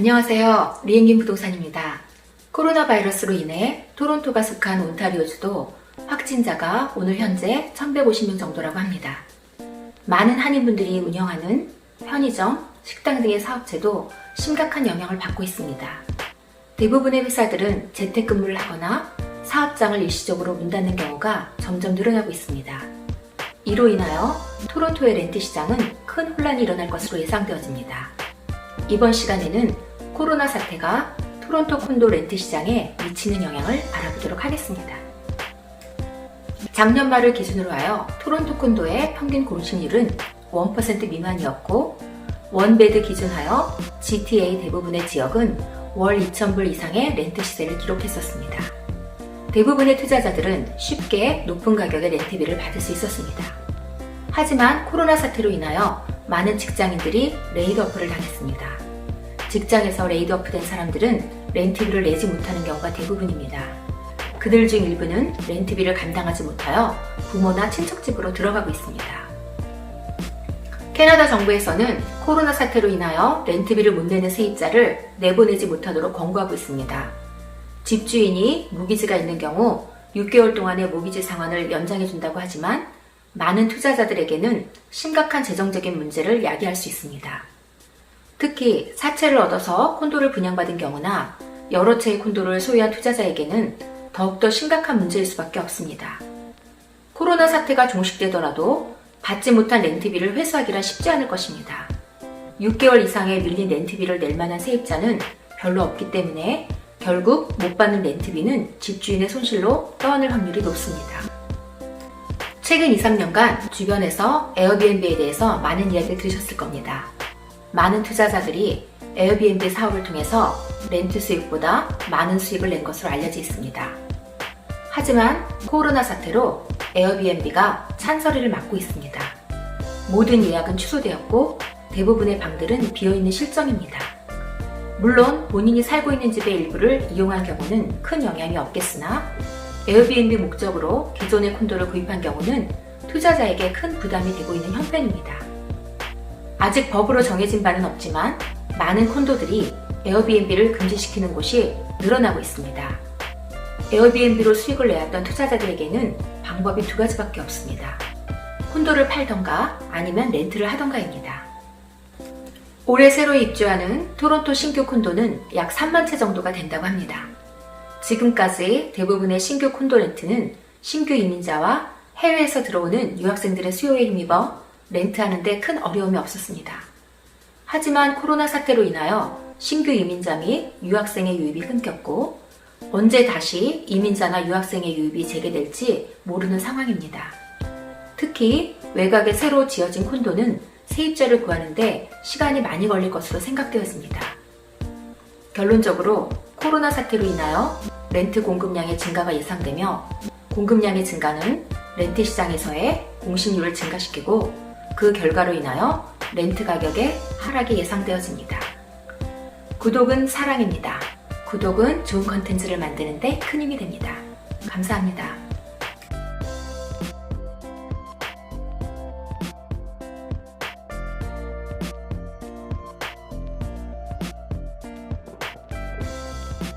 안녕하세요. 리엔김 부동산입니다. 코로나 바이러스로 인해 토론토가 속한 온타리오주도 확진자가 오늘 현재 1150명 정도라고 합니다. 많은 한인분들이 운영하는 편의점, 식당 등의 사업체도 심각한 영향을 받고 있습니다. 대부분의 회사들은 재택근무를 하거나 사업장을 일시적으로 문 닫는 경우가 점점 늘어나고 있습니다. 이로 인하여 토론토의 렌트 시장은 큰 혼란이 일어날 것으로 예상되어집니다. 이번 시간에는 코로나 사태가 토론토 콘도 렌트 시장에 미치는 영향을 알아보도록 하겠습니다. 작년 말을 기준으로 하여 토론토 콘도의 평균 공실률은 1% 미만이었고 원베드 기준하여 GTA 대부분의 지역은 월 2,000불 이상의 렌트 시세를 기록했었습니다. 대부분의 투자자들은 쉽게 높은 가격의 렌트비를 받을 수 있었습니다. 하지만 코로나 사태로 인하여 많은 직장인들이 레이드오프를 당했습니다. 직장에서 레이드오프 된 사람들은 렌트비를 내지 못하는 경우가 대부분입니다. 그들 중 일부는 렌트비를 감당하지 못하여 부모나 친척 집으로 들어가고 있습니다. 캐나다 정부에서는 코로나 사태로 인하여 렌트비를 못 내는 세입자를 내보내지 못하도록 권고하고 있습니다. 집주인이 모기지가 있는 경우 6개월 동안의 모기지 상환을 연장해준다고 하지만 많은 투자자들에게는 심각한 재정적인 문제를 야기할 수 있습니다. 특히 사채를 얻어서 콘도를 분양받은 경우나 여러 채의 콘도를 소유한 투자자에게는 더욱더 심각한 문제일 수밖에 없습니다. 코로나 사태가 종식되더라도 받지 못한 렌트비를 회수하기란 쉽지 않을 것입니다. 6개월 이상의 밀린 렌트비를 낼 만한 세입자는 별로 없기 때문에 결국 못 받는 렌트비는 집주인의 손실로 떠안을 확률이 높습니다. 최근 2, 3년간 주변에서 에어비앤비에 대해서 많은 이야기를 들으셨을 겁니다. 많은 투자자들이 에어비앤비 사업을 통해서 렌트 수익보다 많은 수익을 낸 것으로 알려져 있습니다. 하지만 코로나 사태로 에어비앤비가 찬서리를 맞고 있습니다. 모든 예약은 취소되었고 대부분의 방들은 비어있는 실정입니다. 물론 본인이 살고 있는 집의 일부를 이용한 경우는 큰 영향이 없겠으나 에어비앤비 목적으로 기존의 콘도를 구입한 경우는 투자자에게 큰 부담이 되고 있는 형편입니다. 아직 법으로 정해진 바는 없지만 많은 콘도들이 에어비앤비를 금지시키는 곳이 늘어나고 있습니다. 에어비앤비로 수익을 내왔던 투자자들에게는 방법이 두 가지밖에 없습니다. 콘도를 팔던가 아니면 렌트를 하던가입니다. 올해 새로 입주하는 토론토 신규 콘도는 약 3만 채 정도가 된다고 합니다. 지금까지 대부분의 신규 콘도 렌트는 신규 이민자와 해외에서 들어오는 유학생들의 수요에 힘입어 렌트하는 데 큰 어려움이 없었습니다. 하지만 코로나 사태로 인하여 신규 이민자 및 유학생의 유입이 끊겼고 언제 다시 이민자나 유학생의 유입이 재개될지 모르는 상황입니다. 특히 외곽에 새로 지어진 콘도는 세입자를 구하는데 시간이 많이 걸릴 것으로 생각되었습니다. 결론적으로 코로나 사태로 인하여 렌트 공급량의 증가가 예상되며 공급량의 증가는 렌트 시장에서의 공실률을 증가시키고 그 결과로 인하여 렌트 가격의 하락이 예상되어집니다. 구독은 사랑입니다. 구독은 좋은 컨텐츠를 만드는 데 큰 힘이 됩니다. 감사합니다.